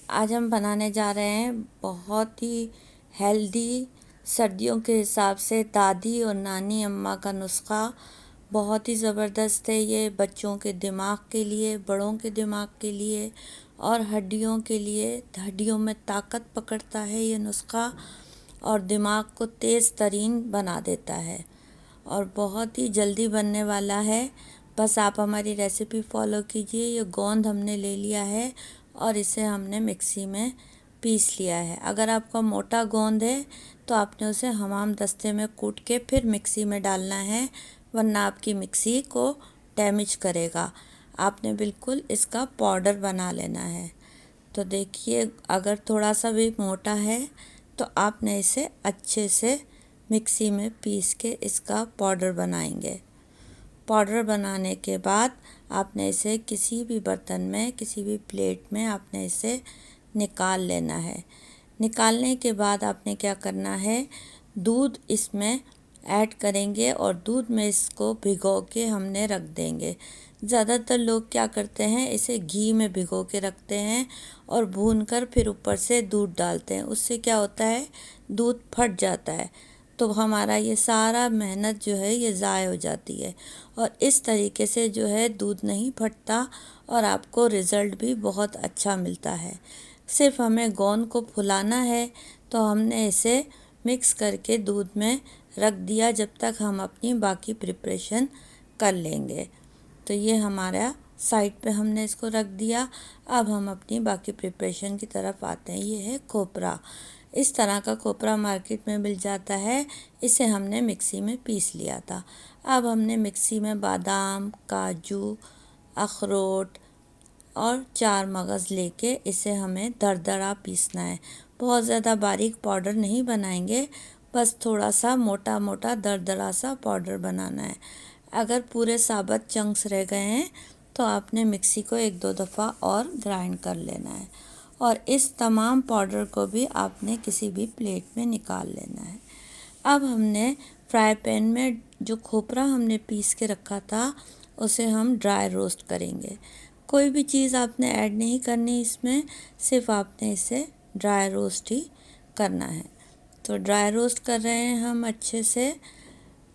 आज हम बनाने जा रहे हैं बहुत ही हेल्दी, सर्दियों के हिसाब से दादी और नानी अम्मा का नुस्खा। बहुत ही ज़बरदस्त है ये, बच्चों के दिमाग के लिए, बड़ों के दिमाग के लिए और हड्डियों के लिए। हड्डियों में ताकत पकड़ता है ये नुस्खा और दिमाग को तेज़ तरीन बना देता है और बहुत ही जल्दी बनने वाला है। बस आप हमारी रेसिपी फॉलो कीजिए। ये गोंद हमने ले लिया है और इसे हमने मिक्सी में पीस लिया है। अगर आपका मोटा गोंद है तो आपने उसे हमाम दस्ते में कूट के फिर मिक्सी में डालना है, वरना आपकी मिक्सी को डैमेज करेगा। आपने बिल्कुल इसका पाउडर बना लेना है। तो देखिए, अगर थोड़ा सा भी मोटा है तो आपने इसे अच्छे से मिक्सी में पीस के इसका पाउडर बनाएंगे। पाउडर बनाने के बाद आपने इसे किसी भी बर्तन में, किसी भी प्लेट में आपने इसे निकाल लेना है। निकालने के बाद आपने क्या करना है, दूध इसमें ऐड करेंगे और दूध में इसको भिगो के हमने रख देंगे। ज़्यादातर लोग क्या करते हैं, इसे घी में भिगो के रखते हैं और भूनकर फिर ऊपर से दूध डालते हैं। उससे क्या होता है, दूध फट जाता है, तो हमारा ये सारा मेहनत जो है ये ज़ाय हो जाती है। और इस तरीके से जो है दूध नहीं फटता और आपको रिज़ल्ट भी बहुत अच्छा मिलता है। सिर्फ हमें गोंद को फुलाना है, तो हमने इसे मिक्स करके दूध में रख दिया जब तक हम अपनी बाकी प्रिपरेशन कर लेंगे। तो ये हमारा साइड पे हमने इसको रख दिया। अब हम अपनी बाकी प्रिपरेशन की तरफ आते हैं। ये है खोपरा। इस तरह का खोपरा मार्केट में मिल जाता है। इसे हमने मिक्सी में पीस लिया था। अब हमने मिक्सी में बादाम, काजू, अखरोट और 4 मगज़ लेके इसे हमें दरदरा पीसना है। बहुत ज़्यादा बारीक पाउडर नहीं बनाएंगे, बस थोड़ा सा मोटा मोटा दरदरा सा पाउडर बनाना है। अगर पूरे साबुत चंक्स रह गए हैं तो आपने मिक्सी को 1-2 दफ़ा और ग्राइंड कर लेना है और इस तमाम पाउडर को भी आपने किसी भी प्लेट में निकाल लेना है। अब हमने फ्राई पैन में जो खोपरा हमने पीस के रखा था उसे हम ड्राई रोस्ट करेंगे। कोई भी चीज़ आपने ऐड नहीं करनी इसमें, सिर्फ आपने इसे ड्राई रोस्ट ही करना है। तो ड्राई रोस्ट कर रहे हैं हम अच्छे से।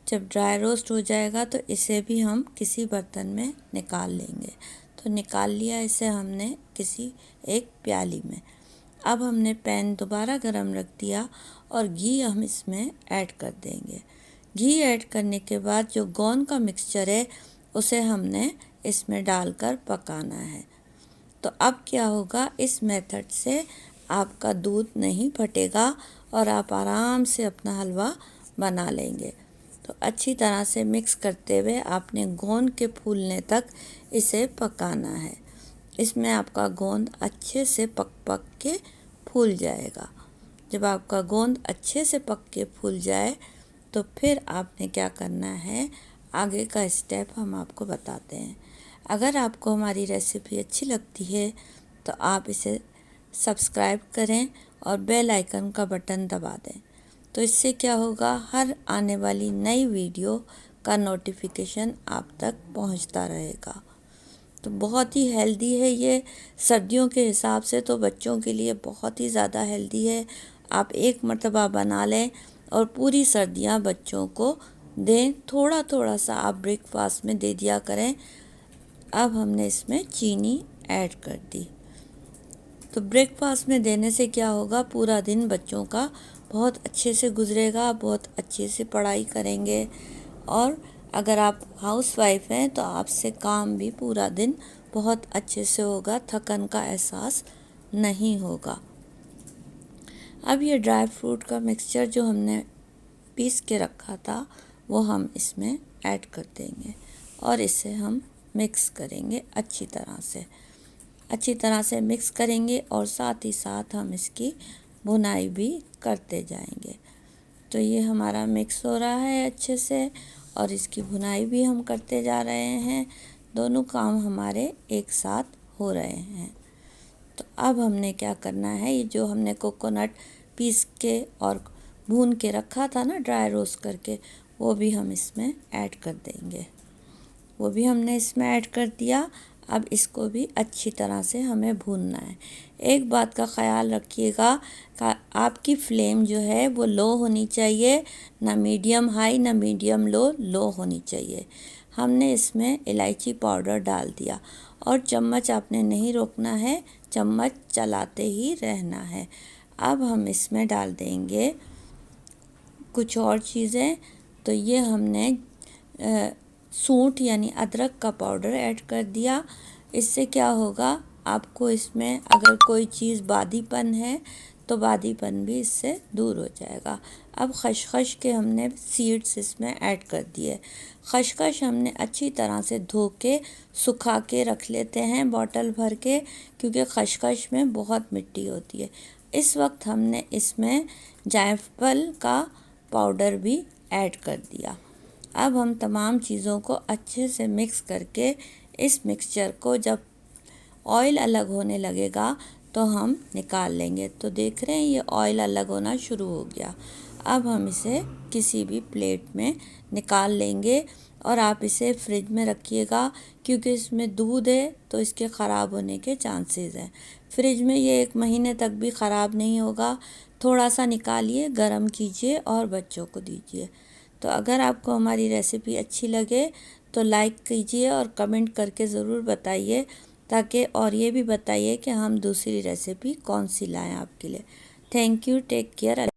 जब ड्राई रोस्ट हो जाएगा तो इसे भी हम किसी बर्तन में निकाल लेंगे। तो निकाल लिया इसे हमने किसी एक प्याली में। अब हमने पैन दोबारा गरम रख दिया और घी हम इसमें ऐड कर देंगे। घी ऐड करने के बाद जो गोंद का मिक्सचर है उसे हमने इसमें डालकर पकाना है। तो अब क्या होगा, इस मेथड से आपका दूध नहीं फटेगा और आप आराम से अपना हलवा बना लेंगे। तो अच्छी तरह से मिक्स करते हुए आपने गोंद के फूलने तक इसे पकाना है। इसमें आपका गोंद अच्छे से पक के फूल जाएगा। जब आपका गोंद अच्छे से पक के फूल जाए तो फिर आपने क्या करना है, आगे का स्टेप हम आपको बताते हैं। अगर आपको हमारी रेसिपी अच्छी लगती है तो आप इसे सब्सक्राइब करें और बेल आइकन का बटन दबा दें। तो इससे क्या होगा, हर आने वाली नई वीडियो का नोटिफिकेशन आप तक पहुंचता रहेगा। तो बहुत ही हेल्दी है ये, सर्दियों के हिसाब से तो बच्चों के लिए बहुत ही ज़्यादा हेल्दी है। आप एक मर्तबा बना लें और पूरी सर्दियां बच्चों को दें। थोड़ा थोड़ा सा आप ब्रेकफास्ट में दे दिया करें। अब हमने इसमें चीनी ऐड कर दी। तो ब्रेकफास्ट में देने से क्या होगा, पूरा दिन बच्चों का बहुत अच्छे से गुजरेगा, बहुत अच्छे से पढ़ाई करेंगे। और अगर आप हाउसवाइफ हैं तो आपसे काम भी पूरा दिन बहुत अच्छे से होगा, थकन का एहसास नहीं होगा। अब ये ड्राई फ्रूट का मिक्सचर जो हमने पीस के रखा था वो हम इसमें ऐड कर देंगे और इसे हम मिक्स करेंगे अच्छी तरह से मिक्स करेंगे और साथ ही साथ हम इसकी भुनाई भी करते जाएंगे। तो ये हमारा मिक्स हो रहा है अच्छे से और इसकी भुनाई भी हम करते जा रहे हैं। दोनों काम हमारे एक साथ हो रहे हैं। तो अब हमने क्या करना है, ये जो हमने कोकोनट पीस के और भून के रखा था ना ड्राई रोस्ट करके, वो भी हम इसमें ऐड कर देंगे। वो भी हमने इसमें ऐड कर दिया। अब इसको भी अच्छी तरह से हमें भूनना है। एक बात का ख़याल रखिएगा कि आपकी फ्लेम जो है वो लो होनी चाहिए, ना मीडियम हाई ना मीडियम लो होनी चाहिए। हमने इसमें इलायची पाउडर डाल दिया और चम्मच आपने नहीं रोकना है, चम्मच चलाते ही रहना है। अब हम इसमें डाल देंगे कुछ और चीज़ें। तो ये हमने सूंठ यानी अदरक का पाउडर ऐड कर दिया। इससे क्या होगा, आपको इसमें अगर कोई चीज़ बादीपन है तो बादीपन भी इससे दूर हो जाएगा। अब खसखस के हमने सीड्स इसमें ऐड कर दिए। खसखस हमने अच्छी तरह से धो के सुखा के रख लेते हैं बॉटल भर के, क्योंकि खसखस में बहुत मिट्टी होती है। इस वक्त हमने इसमें जायफल का पाउडर भी ऐड कर दिया। अब हम तमाम चीज़ों को अच्छे से मिक्स करके इस मिक्सचर को जब ऑयल अलग होने लगेगा तो हम निकाल लेंगे। तो देख रहे हैं ये ऑयल अलग होना शुरू हो गया। अब हम इसे किसी भी प्लेट में निकाल लेंगे और आप इसे फ्रिज में रखिएगा, क्योंकि इसमें दूध है तो इसके ख़राब होने के चांसेस हैं। फ्रिज में ये 1 महीने तक भी ख़राब नहीं होगा। थोड़ा सा निकालिए, गरम कीजिए और बच्चों को दीजिए। तो अगर आपको हमारी रेसिपी अच्छी लगे तो लाइक कीजिए और कमेंट करके ज़रूर बताइए, ताकि और ये भी बताइए कि हम दूसरी रेसिपी कौन सी लाएं आपके लिए। Thank you, take care.